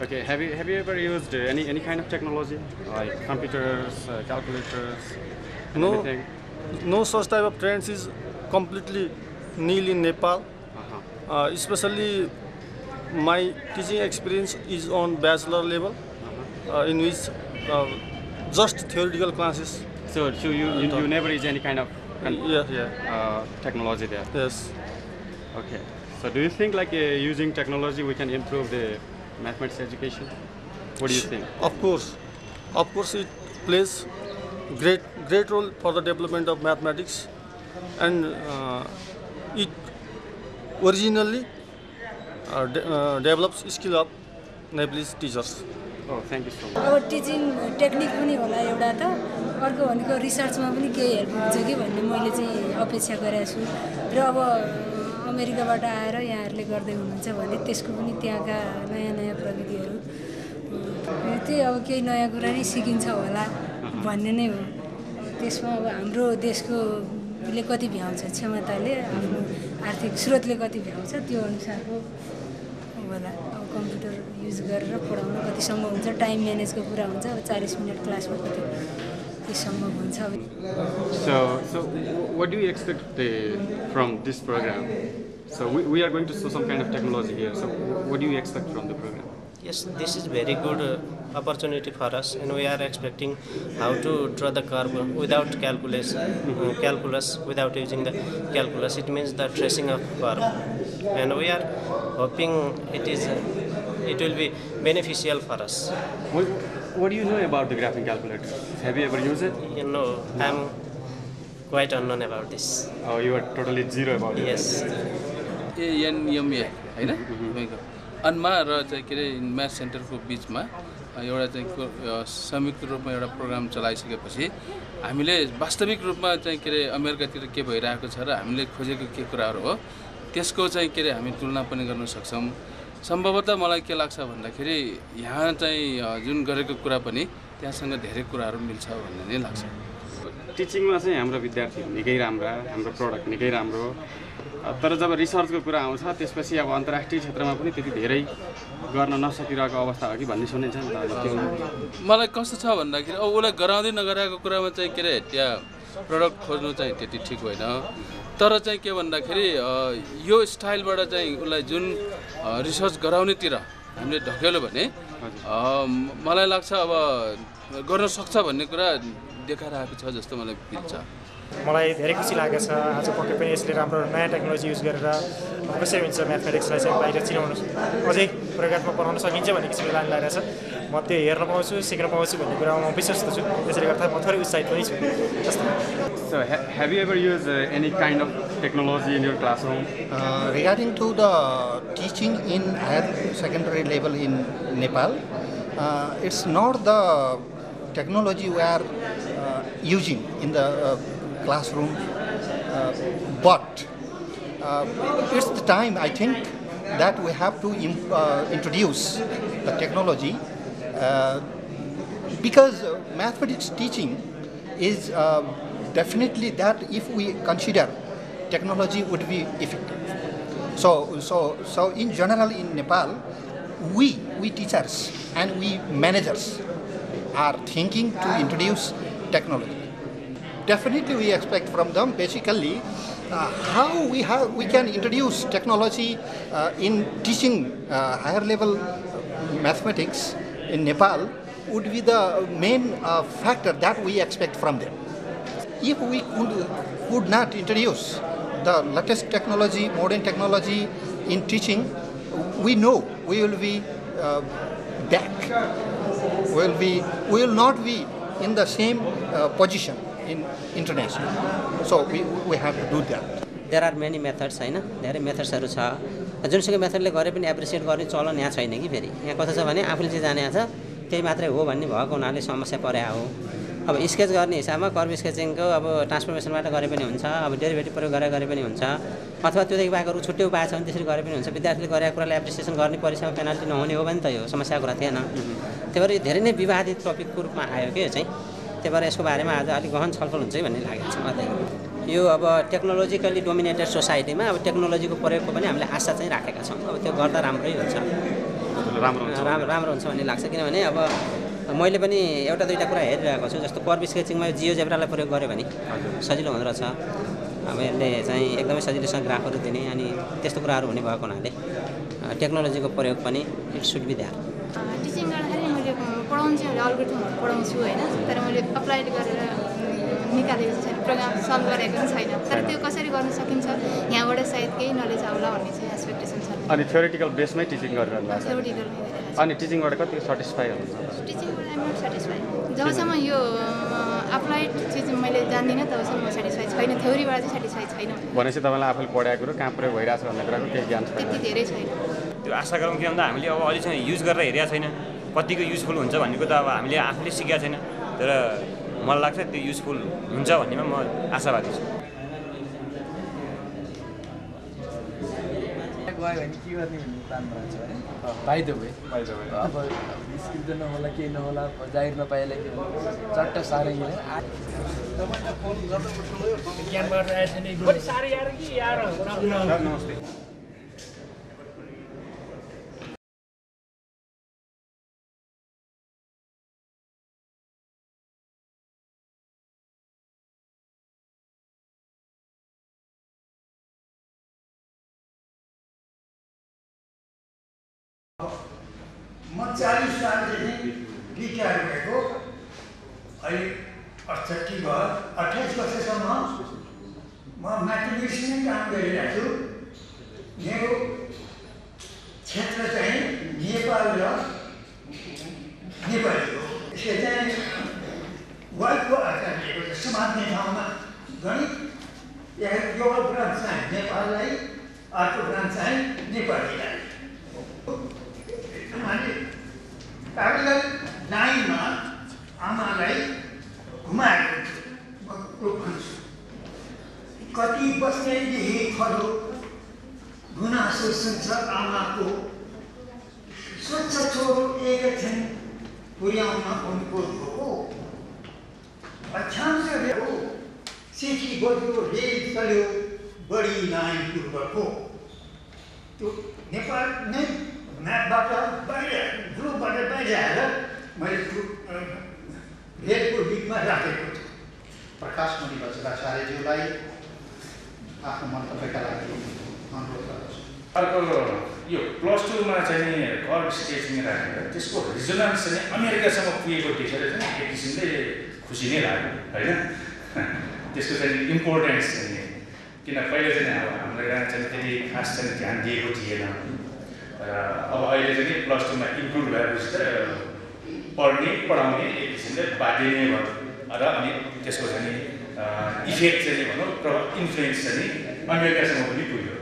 Okay, have you ever used any kind of technology like computers, calculators, No, anything? no such type of trends is completely nil in Nepal. Especially my teaching experience is on bachelor level, in which just theoretical classes. So you never use any kind of Yeah. technology there. Yes. Okay. So do you think like using technology we can improve the mathematics education? What do you think? Of course, it plays great role for the development of mathematics, and it originally develops skill of Nepalese teachers. Oh, thank you so much. अब teaching technique पनि होला एउटा त अर्को भनेको रिसर्चमा पनि केही help हुन्छ कि भन्ने मैले चाहिँ अपेक्षा गरेको छु र अब अमेरिकाबाट आएर यहाँहरूले गर्दै हुनुहुन्छ भने त्यसको पनि त्यहाँका नयाँ प्रविधिहरू त्यही अब केही नयाँ कुरा नै सिकिन्छ होला भन्ने नै हो त्यसमा अब हाम्रो देशकोले कति भ्याउँछ क्षमताले आफ्नो आर्थिक स्रोतले कति भ्याउँछ त्यो अनुसारको होला अब कम्प्युटर युज गरेर पढाउन कति सम्भव हुन्छ टाइम म्यानेजको कुरा हुन्छ अब 40 मिनट क्लासमा कति के सम्भव हुन्छ So what do you expect from this program? So we are going to show some kind of technology here. So what do you expect from the program? Yes, this is very good opportunity for us, and we are expecting how to draw the curve without calculus, without using the calculus. It means the tracing of curve, and we are hoping it will be beneficial for us. What do you know about the graphing calculator? Have you ever used it? You know, I am quite unknown about this. Oh, you are totally zero about it. Yes. ANMA हैन तपाईको अनमा र चाहिँ के रे math सेन्टरको बीचमा एउटा चाहिँ संयुक्त रूपमा एउटा प्रोग्राम चलाइसकेपछि हामीले वास्तविक रूपमा चाहिँ के रे अमेरिकातिर के भइरहेको छ र हामीले खोजेको के कुराहरू हो त्यसको चाहिँ के रे हामी तुलना पनि गर्न सक्छौं सम्भवतः मलाई के लाग्छ भन्दाखेरि यहाँ चाहिँ जुन गरेको कुरा पनि त्यहाँसँग धेरै कुराहरू मिल्छ भन्ने नै लाग्छ टिचिङमा चाहिँ हाम्रो विद्यार्थी निकै राम्रा हाम्रो प्रोडक्ट निकै राम्रो तर जब रिसर्चको कुरा आउँछ त्यसपछि अब अन्तर्राष्ट्रिय क्षेत्रमा पनि त्यति धेरै गर्न नसकिरहेको अवस्था हो कि भन्ने सुनिन्छ नि त मलाई कस्तो छ भन्दाखेरि अब उले गराउँदै नगराएको कुरामा चाहिँ के रे त्यहाँ प्रोडक्ट खोज्नु चाहिँ त्यति ठीक होइन तर चाहिँ के भन्दाखेरि यो स्टाइलबाट चाहिँ उलाई जुन रिसर्च गराउनेतिर हामीले ढकेल्यो भने मलाई लाग्छ अब गर्न सक्छ भन्ने कुरा देखाइरहेको छ जस्तो मलाई फिल छ मलाई धेरै खुसी लागेको छ आज पक्कै पनि यसले राम्रो नयाँ टेक्नोलोजी युज गरेर कसरी हुन्छ म्याथमेटिक्सलाई चाहिँ बाहिर चिनाउन अझै प्रयोगमा बनाउन सकिन्छ भन्ने किसिमले लागिरहेको छ म त्यो हेर्न पाउँछु सिक्न पाउँछु भन्ने कुरामा म विश्वस्त छु त्यसैले गर्दा म थोरै उत्साहित पनि छु जस्तो So have you ever used any kind of technology in your classroom? Regarding to the teaching in higher secondary level in Nepal, it's not the technology we are using in the classroom, but it's the time I think that we have to introduce the technology because mathematics teaching is definitely that if we consider technology would be effective. So in general in Nepal, we teachers and we managers are thinking to introduce technology. Definitely we expect from them basically how we can introduce technology in teaching higher level mathematics in Nepal would be the main factor that we expect from them. If we could not introduce the latest technology, modern technology in teaching, we know we will be back. We will not be in the same position in international. So we have to do that. There are many methods, हैन धेरै मेथड्सहरु छ जुनसुकै मेथडले गरे पनि appreciate गर्ने चलन यहाँ छैन कि फेरि यहाँ कस्तो छ भने आफूले चाहिँ जाने छ त्यही मात्रै हो भन्ने भएको हुनाले समस्या पर्या हो अब स्केच गर्ने हिसाबमा कर्भ स्केचिङको अब ट्रान्सफर्मेसनबाट गरे पनि हुन्छ अब डेरिभेटिभ प्रयोग गरे पनि हुन्छ अथवा त्योदेखि बाहेकहरु छुट्टै उपाय छ भने त्यसरी गरे पनि हुन्छ विद्यार्थीले गरेको कुरालाई एप्रिसिएसन गर्ने परीक्षामा पेनाल्टी नहुने हो भने त यो समस्याको कुरा थिएन त्यही भएर धेरै नै विवादित टपिकको रूपमा आयो के चाहिँ त्यही भएर यसको बारेमा आज अलि गहन छलफल हुन्छ भन्ने लागेको छ मलाई यो अब टेक्नोलोजिकली डोमिनेटेड सोसाइटीमा अब टेक्नोलोजीको प्रयोगको पनि हामीले आशा चाहिँ राखेका छौँ। अब त्यो गर्दा राम्रै हुन्छ, राम्रो हुन्छ भन्ने लाग्छ। किनभने अब मैले पनि एउटा दुईवटा कुरा हेरिरहेको छु, जस्तो कर्भ स्केचिङमा जियोजेब्रालाई प्रयोग गर्यो भने सजिलो हुँदो रहेछ। अब यसले चाहिँ एकदमै सजिलोसँग ग्राफहरू दिने अनि त्यस्तो कुराहरू हुने भएको हुनाले टेक्नोलोजीको प्रयोग पनि it should be that. Teaching गर्दाखेरि मैले पढाउनु चाहिँ अहिले अल्गोरिथमहरू पढाउँछु होइन, तर मैले अप्लाई गरेर निकालेको छैन, प्रोग्राम सल्भ गरेको पनि छैन। तर त्यो कसरी गर्न सकिन्छ यहाँबाट सायद केही नलेज आउला भन्ने चाहिँ एक्सपेक्टेसन छ। अनि थ्योरिटिकल बेसमै टिचिङ गरिरहनु भएको छ? थ्योरिटिकल। अनि टिचिङबाट कति सेटिस्फाई हुनुहुन्छ? टिचिङबाट आइम नट सेटिस्फाई। जबसम्म यो अप्लाइड चिज मैले जान्दिनँ तबसम्म म सेटिस्फाई छैन, थ्योरीबाट चाहिँ सेटिस्फाई छैन। भनेपछि तपाईँलाई आफूले पढाएको कुरो कहाँ प्रयोग भइरहेछ भन्ने कुराको केही ज्ञान छैन? त्यति धेरै छैन। त्यो आशा गरौँ कि भन्दा हामीले अब अहिलेसम्म युज गरेर हेरेका छैन, कतिको युजफुल हुन्छ भन्नेको त अब हामीले आफूले सिकेका छैन। तर मलाई लाग्छ त्यो युजफुल हुन्छ भन्नेमा म आशावादी छु। गयो भने के गर्ने भन्ने प्लान बनाउँछ है। बाइ द वे अब स्क्रिप्ट नहोला केही नहोला, जाहिर नपाएला के चट्ट साह्रै नमस्ते। म 40 सालदेखि रिटायर भएको, अहिले 68 भयो। 28 वर्षसम्म म म्याथमेटिक्स नै काम गरिरहेको छु। मेरो क्षेत्र चाहिँ नेपाल र नेपाली हो। यसले चाहिँ वर्गको आकार लिएको छ। समात्ने ठाउँमा गणित, एउटा ब्रान्च चाहिँ नेपाललाई, अर्को ब्रान्च चाहिँ नेपालीलाई। अनि प्यारलल लाइनमा आमालाई घुमाएको भन्छु। कति बस्ने लेखेको गुनासो सुन्छ आमाको, स्वच्छ छोरो एकछिन पुर्याउन उनको धोको। अक्षांश हो सिकी बज्यो रेल चल्यो बढी नाइ पूर्वको। त्यो नेपाल नै म्यापबाट बाहिर ग्रुपबाट बाहिर आएर मैले रेलको बिचमा राखेको छु। प्रकाशमणि बज्राचार्यज्यूलाई आफ्नो मन्तव्यका लागि अनुरोध गर्दछु। अर्को यो +2 मा चाहिँ कर्भ स्केचिङ राखेर त्यसको रिजोनेन्स चाहिँ अमेरिकासम्म पुगेको देखेर चाहिँ एक किसिमले खुसी नै लाग्यो होइन। त्यसको चाहिँ इम्पोर्टेन्स चाहिँ किन पहिले चाहिँ अब हाम्रो यहाँ चाहिँ त्यति खास चाहिँ ध्यान दिएको थिएन। अब अहिले चाहिँ +2 मा इन्क्लुड भएपछि त पढ्ने पढाउने एक किसिमले बाध्य नै भयो र अनि त्यसको चाहिँ इफेक्ट चाहिँ भनौँ इन्फ्लुएन्स चाहिँ अमेरिकासम्म पनि पुग्यो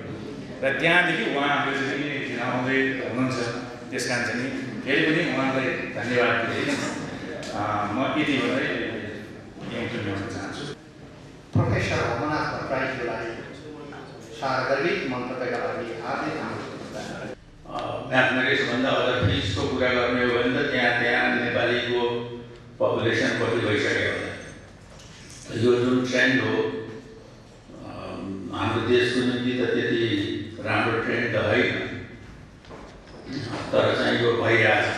र त्यहाँदेखि उहाँहरूले चाहिँ आउँदै हुनुहुन्छ। त्यस कारण चाहिँ फेरि पनि उहाँलाई धन्यवाद दिँदै म यति भन्दै यहीँ टुङ्ग्याउन चाहन्छु। प्रोफेसर होमनाथ भट्टराईज्यूलाई सार्वजनिक मन्तव्यका लागि हार्दिक अनुरोध। म्याथमेटिक्स भन्दा अझ फिजिक्सको कुरा गर्ने हो भने त त्यहाँ नेपालीको पपुलेसन कति भइसक्यो होला। यो जुन ट्रेन्ड हो हाम्रो देशको निम्ति त त्यति राम्रो ट्रेन्ड त होइन, तर चाहिँ यो भइरहेछ।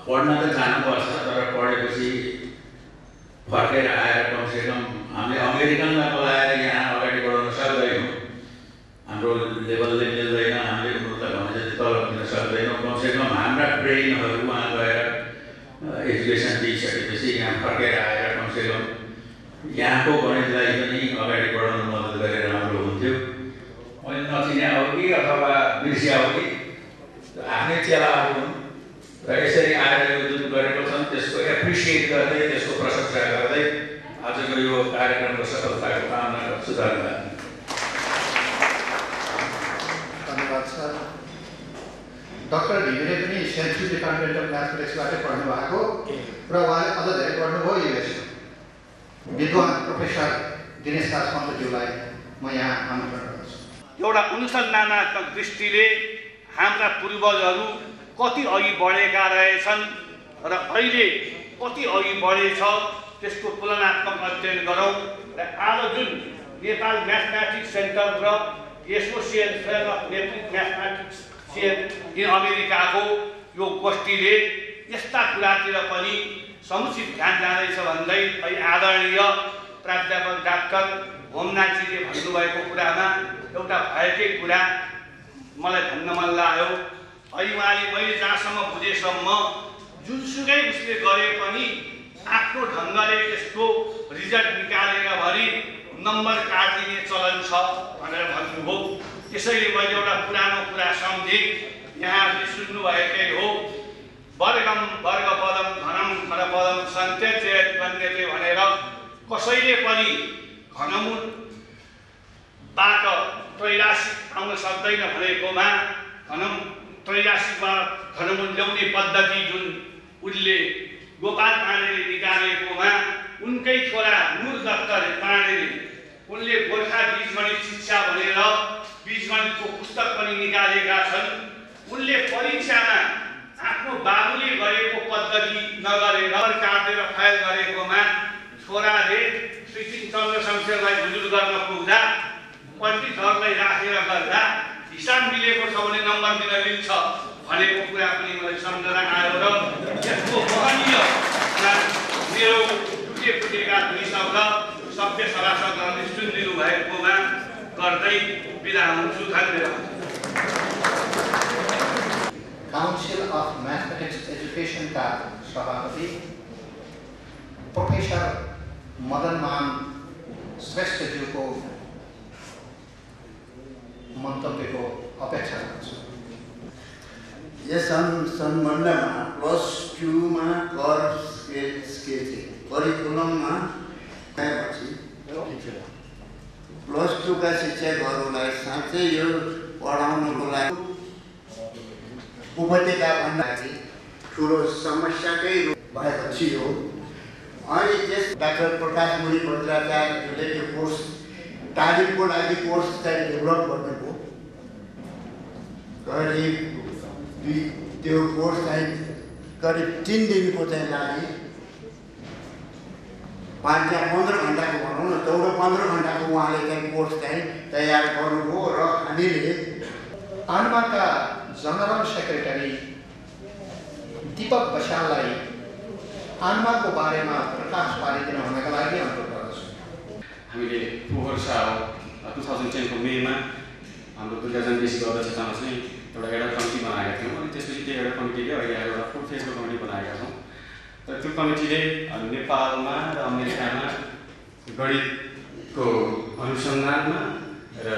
पढ्न त जानुपर्छ, तर पढेपछि फर्केर आएर कमसेकम हामीले अमेरिकनलाई बोलाएर यहाँ अगाडि बढाउन सक्दैनौँ। हाम्रो लेभलले मिल्दैन, हामीले उनीहरूलाई भने जति तलब दिन सक्दैनौँ। कमसेकम हाम्रा ब्रेनहरू उहाँ गएर एजुकेसन दिइसकेपछि यहाँ फर्केर आएर कमसेकम यहाँको गणितलाई पनि अगाडि बढाउन मद्दत गरेर राम्रो हुन्थ्यो। मैले नचिने हो कि अथवा बिर्सिया हो कि आफ्नै चेलाहरू हुन् र यसरी आएर यो जुन गरेको छन् त्यसको एप्रिसिएट गर्दै त्यसको प्रशंसा गर्दै आजको यो कार्यक्रमको सफलताको कामना गर्छु। धन्यवाद। धन्यवाद सर। डाक्टर घिमिरे पनि सेन्ट जुलिया कन्भेन्ट अफ म्याथमेटिक्सबाटै पढ्नु भएको र उहाँले अझ धेरै पढ्नुभयो युएसमा। विद्वान प्रोफेसर दिनेश दास पन्तज्यूलाई म यहाँ आमन्त्रण गर्छु। एउटा अनुसन्धानात्मक दृष्टिले हाम्रा पूर्वजहरू कति अघि बढेका रहेछन् र अहिले कति अघि बढेछ त्यसको तुलनात्मक अध्ययन गरौँ र आज जुन नेपाल म्याथमेटिक्स सेन्टर र एसोसिएसन अफ म्याथमेटिक्सियन इन अमेरिकाको यो गोष्ठीले यस्ता कुरातिर पनि समुचित ध्यान जाँदैछ भन्दै अहिले आदरणीय प्राध्यापक डाक्टर होमनाथजीले भन्नुभएको कुरामा एउटा भएकै कुरा मलाई भन्न मन लाग्यो। अहिले उहाँले मैले जहाँसम्म बुझेसम्म जुनसुकै उसले गरे पनि आफ्नो ढङ्गले त्यसको रिजल्ट निकालेर भरि नम्बर काटिदिने चलन छ भनेर भन्नुभयो। त्यसैले मैले एउटा पुरानो कुरा सम्झेँ, यहाँहरूले सुन्नुभएकै हो, वर्गम वर्गपदम धनम घनपदम सन्त्यज्येत गण्यते भनेर कसैले पनि घनमूलबाट त्रैराशिक आउन सक्दैन भनेकोमा त्रैराशिकबाट घनमूल ल्याउने पद्धति जुन उसले गोपाल पाण्डेले निकालेकोमा उनकै छोरा नूर दत्त पाण्डेले उनले गोर्खा बीजगणित शिक्षा भनेर बीजगणितको पुस्तक पनि निकालेका छन्। उनले परीक्षामा आफ्नो बाबुले गरेको पद्धति नगरेर काटेर फाइल गरेकोमा छोराले श्री चन्द्र शमशेरलाई हुजुर गर्न पुग्दा पण्डितहरूलाई राखेर गर्दा हिसाब मिलेको छ भने नम्बर दिन मिल्छ भनेको कुरा पनि मलाई सम्झना आयो र यसको महनीय मेरो टुटेफुटेका दुई शब्द सभ्य सभासदहरूले सुनिदिनु भएकोमा गर्दै बिदा हुन्छु। धन्यवाद। काउन्सिल अफ म्याथमेटिक्स एजुकेसनका सभापति प्रोफेसर मदनमान श्रेष्ठज्यूको मन्तव्यको अपेक्षा गर्छु। यस सम्बन्धमा +2मा कर स्केचिङ करिकुलममा पछि +2का शिक्षकहरूलाई साँच्चै यो पढाउनको लागि उपत्यकाभन्दा ठुलो समस्याकै रूप भएपछि हो। अनि त्यस डाक्टर प्रकाश मुनि भट्टाचार्यले त्यो कोर्स तालिमको लागि कोर्स चाहिँ डेभलप गर्नुभयो। करिब त्यो कोर्स चाहिँ करिब 3 दिनको चाहिँ लागि 5 या 15 घन्टाको भनौँ न 14-15 घन्टाको उहाँले चाहिँ कोर्स चाहिँ तयार गर्नुभयो र हामीले आन्माका जनरल सेक्रेटरी दीपक बसाललाई आन्माको बारेमा प्रकाश पारिदिन हुनका लागि अनुरोध गर्दछु। हामीले पोहोर साल 2010 को मेमा हाम्रो दुर्गा जयन्तीको अध्यक्षतामा चाहिँ एउटा एडा कमिटी बनाएका थियौँ अनि त्यसपछि त्यो एडा कमिटीले अहिले एउटा फुल फेजको कमिटी बनाएका छौँ। तर त्यो कमिटीले नेपालमा र अमेरिकामा गणितको अनुसन्धानमा र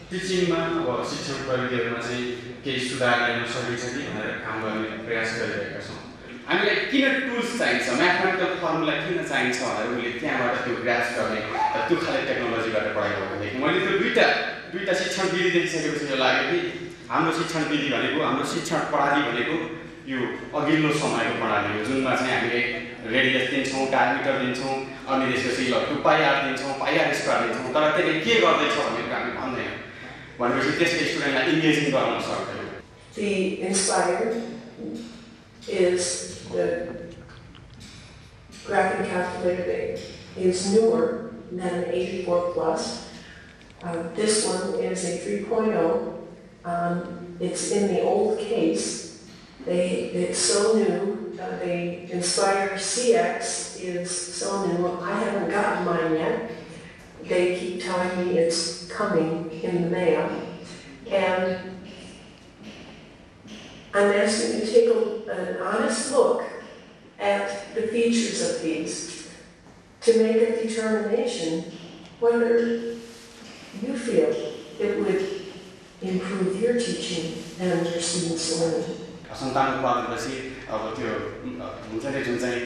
टिचिङमा अब शिक्षण प्रविधिहरूमा चाहिँ केही सुधार ल्याउन सकिन्छ कि भनेर काम गर्ने प्रयास गरिरहेका छौँ। हामीलाई किन टुल्स चाहिन्छ, म्याथमेटिकल फर्मुला किन चाहिन्छ भनेर उसले त्यहाँबाट त्यो ग्रास गर्ने त्यो खाले टेक्नोलोजीबाट पढाइ गर्दाखेरि मैले त्यो दुईवटा शिक्षण विधि देखिसकेपछि यो लाग्यो कि हाम्रो शिक्षण विधि भनेको हाम्रो शिक्षण प्रणाली भनेको यो अघिल्लो समयको प्रणाली हो जुनमा चाहिँ हामीले रेडियस दिन्छौँ, डायमिटर दिन्छौँ, अनि त्यसपछि 2πr दिन्छौँ, πr² दिन्छौँ, तर त्यसले के गर्दैछ भनेर हामी भन्दैनौँ। भनेपछि त्यसले स्टुडेन्टलाई इङ्गेजिङ गराउन सक्दैन। The Inspire is the graphing calculator that is newer than an 84 Plus. This one is a 3.0. It's in the old case. It's so new. The Inspire CX is so new. I haven't gotten mine yet. They keep telling me it's coming in the mail. And I'm asking you to take an honest look at the features of these to make a determination whether you feel it would improve your teaching and your students' learning. सन्तान उत्पादनपछि अब त्यो हुन्छ नि जुन चाहिँ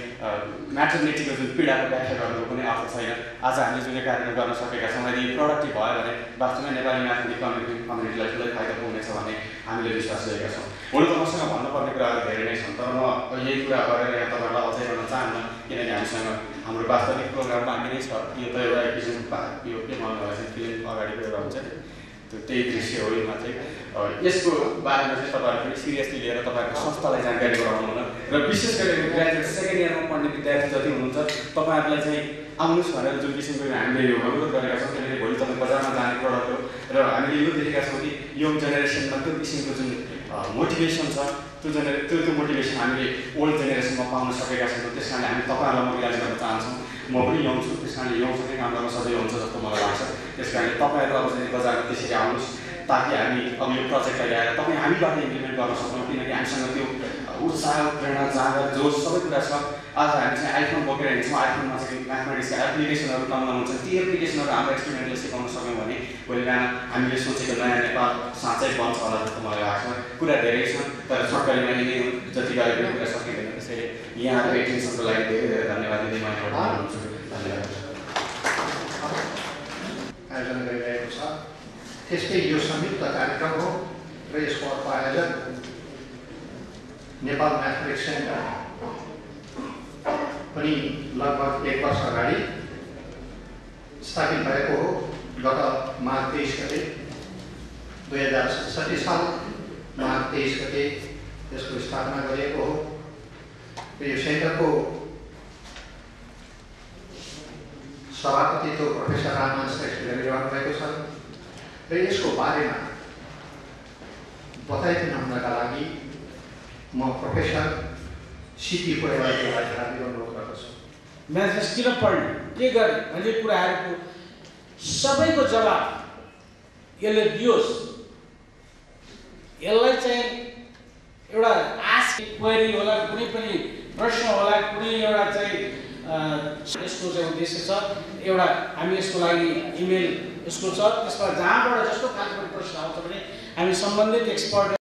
म्याटर्निटीको जुन पीडाको व्याख्या गर्नुको कुनै अर्थ छैन। आज हामीले जुन कार्यक्रम गर्न सकेका छौँ यदि प्रोडक्टिभ भयो भने वास्तवमै नेपाली म्याथमेटिक्स कम्युनिटीलाई ठुलै फाइदा पुग्नेछ भन्ने हामीले विश्वास गरेका छौँ। हुन त मसँग भन्नुपर्ने कुराहरू धेरै नै छन्, तर म यही कुरा गरेर यहाँ तपाईँहरूलाई अझै गर्न चाहन्न, किनकि हामीसँग हाम्रो वास्तविक प्रोग्राम बाँकी नै छ। यो त एउटा किसिमको यो के भन्नुभएपछि फिल्म अगाडिको एउटा हुन्छ नि त्यही दृश्य हो योमा चाहिँ। यसको बारेमा चाहिँ तपाईँहरू पनि सिरियसली लिएर तपाईँहरूको संस्थालाई जानकारी गराउनु न र विशेष गरेर ग्रेजुएट सेकेन्ड इयरमा पढ्ने विद्यार्थी जति हुनुहुन्छ तपाईँहरूलाई चाहिँ आउनुहोस् भनेर जुन किसिमको हामीले यो अनुरोध गरेका छौँ किनकि भोलि तपाईँ बजारमा जाने प्रडक्ट हो र हामीले यो देखेका छौँ कि यङ जेनेरेसनमा त्यो किसिमको जुन मोटिभेसन छ त्यो मोटिभेसन हामीले ओल्ड जेनेरेसनमा पाउन सकेका छैनौँ। त्यस कारणले हामी तपाईँहरूलाई मोबिलाइज गर्न चाहन्छौँ। म पनि यङ छु, त्यस कारणले यङसँगै काम गर्न सजिलो हुन्छ जस्तो मलाई लाग्छ। त्यस कारणले तपाईँहरू अब चाहिँ बजारमा त्यसरी आउनुहोस् ताकि हामी अब यो प्रोजेक्टलाई ल्याएर तपाईँ हामीबाट इम्प्लिमेन्ट गर्न सक्छौँ किनकि हामीसँग त्यो उत्साह प्रेरणा जाँगर जोस सबै कुरा छ। आज हामी चाहिँ आइफोन बोकेर हिँड्छौँ, आइफोनमा चाहिँ म्याथमेटिक्सका एप्लिकेसनहरू टङ्गन हुन्छ। ती एप्लिकेसनहरू हाम्रो स्टुडेन्टले सिकाउन सक्यौँ भने भोलि बिहान हामीले सोचेको नयाँ नेपाल साँच्चै बन्छ होला जस्तो मलाई लाग्छ। कुरा धेरै छ तर छोटकरीमा यिनै जति गरे पनि कुरा सकिँदैन। त्यसैले यहाँको एटेन्सनको लागि धेरै धेरै धन्यवाद दिँदै म यहाँबाट हुन्छु। धन्यवाद। आयोजना गरिरहेको छ त्यस्तै यो संयुक्त कार्यक्रम हो र यसको अर्को आयोजन नेपाल म्याथमेटिक्स सेन्टर पनि लगभग 1 वर्ष अगाडि स्थापित भएको हो। गत माघ 23 गते 2067 साल माघ 23 गते यसको स्थापना गरिएको हो र यो सेन्टरको सभापतित्व प्रोफेसर राममान श्रेष्ठले गरिरहनु भएको छ र यसको बारेमा बताइदिन हुनका लागि म प्रोफेसर सिपी पुरेवाजीलाई हार्दिक अनुरोध गर्दछु। म्याथमेटिक्स किन पढ्ने के गर्ने भन्ने कुराहरूको सबैको जवाब यसले दियोस्। यसलाई चाहिँ एउटा आस्क क्वेरी होला, कुनै पनि प्रश्न होला, कुनै एउटा चाहिँ यसको चाहिँ उद्देश्य छ। एउटा हामी यसको लागि इमेल यसको छ, त्यसमा जहाँबाट जस्तो खालको प्रश्न आउँछ भने हामी सम्बन्धित एक्सपर्ट